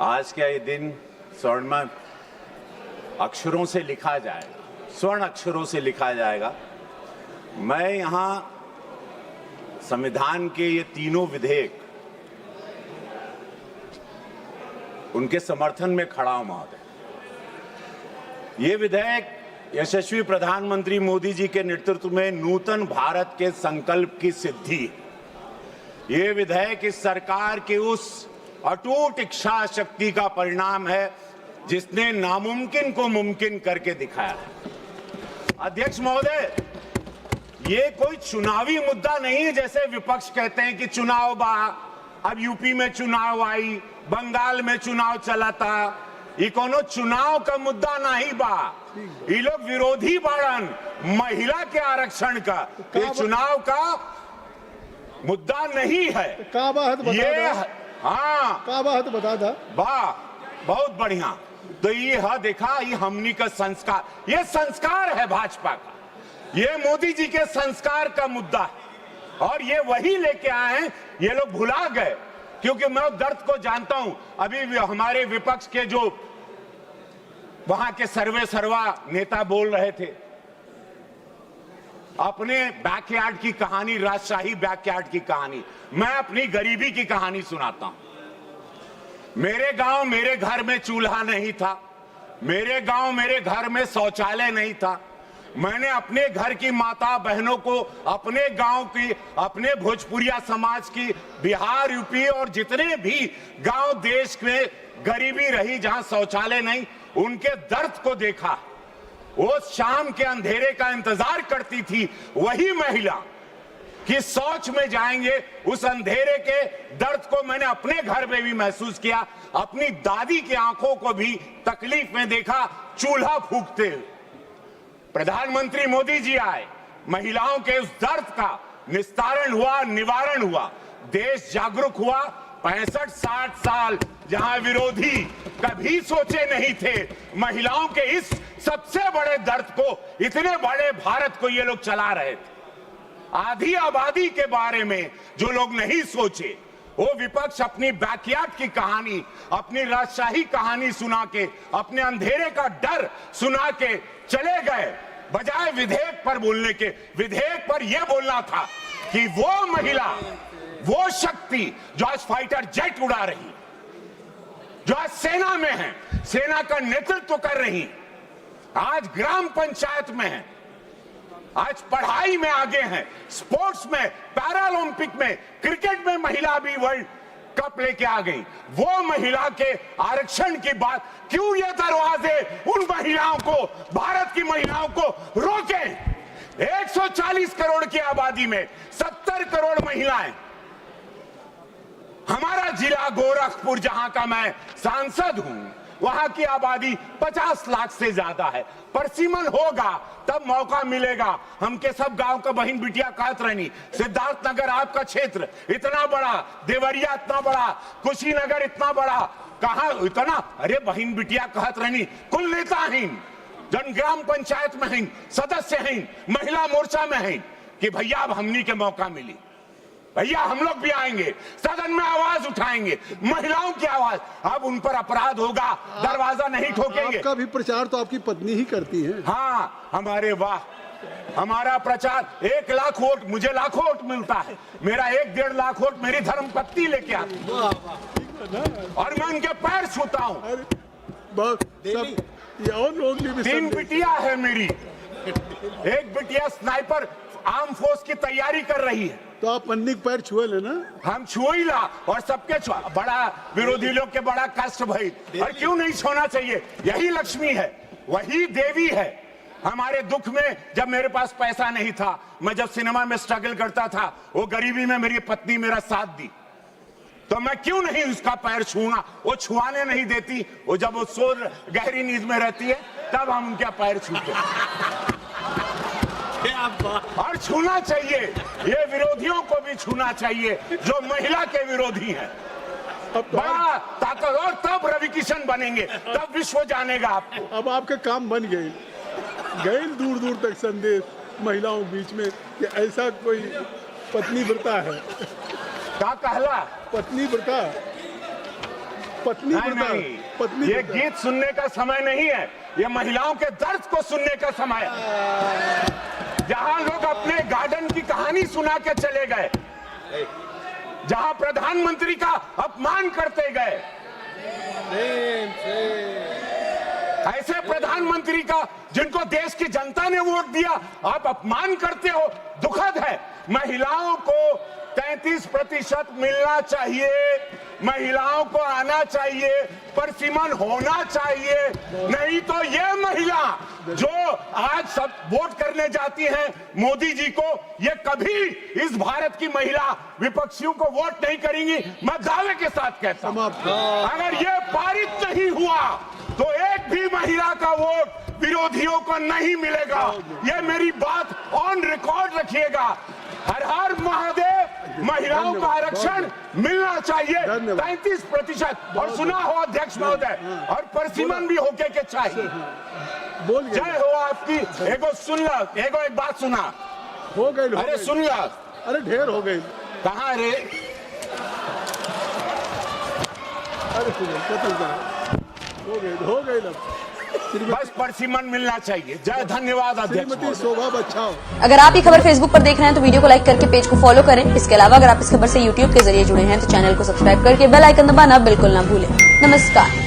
आज का ये दिन स्वर्ण अक्षरों से लिखा जाएगा, स्वर्ण अक्षरों से लिखा जाएगा। मैं यहाँ संविधान के ये तीनों विधेयक उनके समर्थन में खड़ा हूं महोदय। ये विधेयक यशस्वी प्रधानमंत्री मोदी जी के नेतृत्व में नूतन भारत के संकल्प की सिद्धि है। ये विधेयक इस सरकार की उस अटूट इच्छा शक्ति का परिणाम है जिसने नामुमकिन को मुमकिन करके दिखाया है। अध्यक्ष महोदय, ये कोई चुनावी मुद्दा नहीं है जैसे विपक्ष कहते हैं कि चुनाव बा, अब यूपी में चुनाव आई, बंगाल में चुनाव चला था। ये कोनो चुनाव का मुद्दा नहीं बा, ये लोग विरोधी बाड़न महिला के आरक्षण का। ये चुनाव का मुद्दा नहीं है। का बात बता ये हाँ का बात बता था वाह, बहुत बढ़िया। तो ये देखा, ये हमनी का संस्कार, ये संस्कार है भाजपा का, ये मोदी जी के संस्कार का मुद्दा है और ये वही लेके आए हैं। ये लोग भुला गए क्योंकि मैं दर्द को जानता हूं। अभी हमारे विपक्ष के जो वहां के सर्वा नेता बोल रहे थे अपने बैकयार्ड की कहानी, राजशाही बैकयार्ड की कहानी। मैं अपनी गरीबी की कहानी सुनाता हूं। मेरे गांव मेरे घर में चूल्हा नहीं था, मेरे गांव मेरे घर में शौचालय नहीं था। मैंने अपने घर की माता बहनों को, अपने गांव की, अपने भोजपुरिया समाज की, बिहार यूपी और जितने भी गांव देश में गरीबी रही जहां शौचालय नहीं, उनके दर्द को देखा। वो शाम के अंधेरे का इंतजार करती थी वही महिला कि शौच में जाएंगे। उस अंधेरे के दर्द को मैंने अपने घर में भी महसूस किया, अपनी दादी की आंखों को भी तकलीफ में देखा चूल्हा फूंकते हुए। प्रधानमंत्री मोदी जी आए, महिलाओं के उस दर्द का निस्तारण हुआ, निवारण हुआ, देश जागरूक हुआ। 65-60 साल जहां विरोधी कभी सोचे नहीं थे महिलाओं के इस सबसे बड़े दर्द को, इतने बड़े भारत को ये लोग चला रहे थे। आधी आबादी के बारे में जो लोग नहीं सोचे, वो विपक्ष अपनी बैकयार्ड की कहानी, अपनी राजशाही कहानी सुना के, अपने अंधेरे का डर सुना के चले गए। बजाय विधेयक पर बोलने के, विधेयक पर यह बोलना था कि वो महिला, वो शक्ति जो आज फाइटर जेट उड़ा रही, जो आज सेना में है, सेना का नेतृत्व कर रही, आज ग्राम पंचायत में है, आज पढ़ाई में आगे हैं, स्पोर्ट्स में, पैरालंपिक में, क्रिकेट में महिला भी वर्ल्ड कप लेके आ गई। वो महिला के आरक्षण की बात क्यों ये दरवाजे उन महिलाओं को, भारत की महिलाओं को रोके? 140 करोड़ की आबादी में 70 करोड़ महिलाएं। हमारा जिला गोरखपुर जहां का मैं सांसद हूं, वहां की आबादी 50 लाख से ज्यादा है। परसीमन होगा तब मौका मिलेगा। हमके सब गांव का बहन बिटिया कहत रहनी, सिद्धार्थनगर आपका क्षेत्र इतना बड़ा, देवरिया इतना बड़ा, कुशीनगर इतना बड़ा, कहां इतना, अरे बहन बिटिया कहत रहनी, कुल नेता हैं, जन ग्राम पंचायत में हैं, सदस्य हैं, महिला मोर्चा में हैं कि भैया अब हमनी के मौका मिली, भैया हम लोग भी आएंगे, सदन में आवाज उठाएंगे, महिलाओं की आवाज। अब उन पर अपराध होगा, दरवाजा नहीं ठोकेंगे। आपका भी प्रचार तो आपकी पत्नी ही करती है। हाँ, हमारे वाह, हमारा प्रचार 1 लाख वोट, मुझे लाखों वोट मिलता है, मेरा 1-1.5 लाख वोट मेरी धर्मपत्नी लेके आती है और मैं उनके पैर छूता हूँ। 3 बिटिया है मेरी, एक बिटिया स्नाइपर आर्म फोर्स की तैयारी कर रही है। तो आप पत्नी के पैर छुए लेना। हम छुई ला और सबके बड़ा विरोधी लोग के बड़ा कष्ट भाई, और क्यों नहीं छूना चाहिए? यही लक्ष्मी है, वही देवी है। हमारे दुख में जब मेरे पास पैसा नहीं था, मैं जब सिनेमा में स्ट्रगल करता था, वो गरीबी में मेरी पत्नी मेरा साथ दी, तो मैं क्यों नहीं उसका पैर छूना? वो छुआने नहीं देती, वो जब वो सो गहरी नींद में रहती है तब हम उनका पैर छूते और छूना चाहिए। ये विरोधियों को भी छूना चाहिए जो महिला के विरोधी हैं। बड़ा ताकत, और तब रवि किशन बनेंगे, तब विश्व जानेगा आपको। अब आपके काम बन गए दूर दूर तक संदेश महिलाओं के बीच में कि ऐसा कोई पत्नी व्रता है। क्या कहला? पत्नी व्रता पत्नी प्रथा, नहीं, पत्नी ये प्रथा। गीत सुनने का समय नहीं है, ये महिलाओं के दर्द को सुनने का समय है। जहां लोग अपने गार्डन की कहानी सुना के चले गए, जहां प्रधानमंत्री का अपमान करते गए, ऐसे प्रधानमंत्री का जिनको देश की जनता ने वोट दिया आप अपमान करते हो, दुखद है। महिलाओं को 33% मिलना चाहिए, महिलाओं को आना चाहिए, परसिमन होना चाहिए, नहीं तो ये महिला जो आज सब वोट करने जाती हैं मोदी जी को, ये कभी इस भारत की महिला विपक्षियों को वोट नहीं करेंगी। मैं दावे के साथ कहता हूं, अगर ये पारित नहीं हुआ तो एक भी महिला का वोट विरोधियों को नहीं मिलेगा। ये मेरी बात ऑन रिकॉर्ड रखिएगा। हर हर महादेव, महिलाओं का आरक्षण मिलना चाहिए 33%। और सुना हो अध्यक्ष महोदय, और परसिमन भी होके के चाहिए। बोल गए, जय हो आपकी। एगो सुन ला, एगो एक बात सुना, हो गए, अरे सुन ला, अरे ढेर हो गए, कहाँ रे, अरे हो गए ना। बस परसिमन मिलना चाहिए। जय, धन्यवाद अध्यक्ष श्रीमती महोदय। शोभा बच्चाओ। अगर आप ये खबर फेसबुक पर देख रहे हैं तो वीडियो को लाइक करके पेज को फॉलो करें। इसके अलावा अगर आप इस खबर से यूट्यूब के जरिए जुड़े हैं तो चैनल को सब्सक्राइब करके बेल आइकन दबाना बिल्कुल ना भूलें। नमस्कार।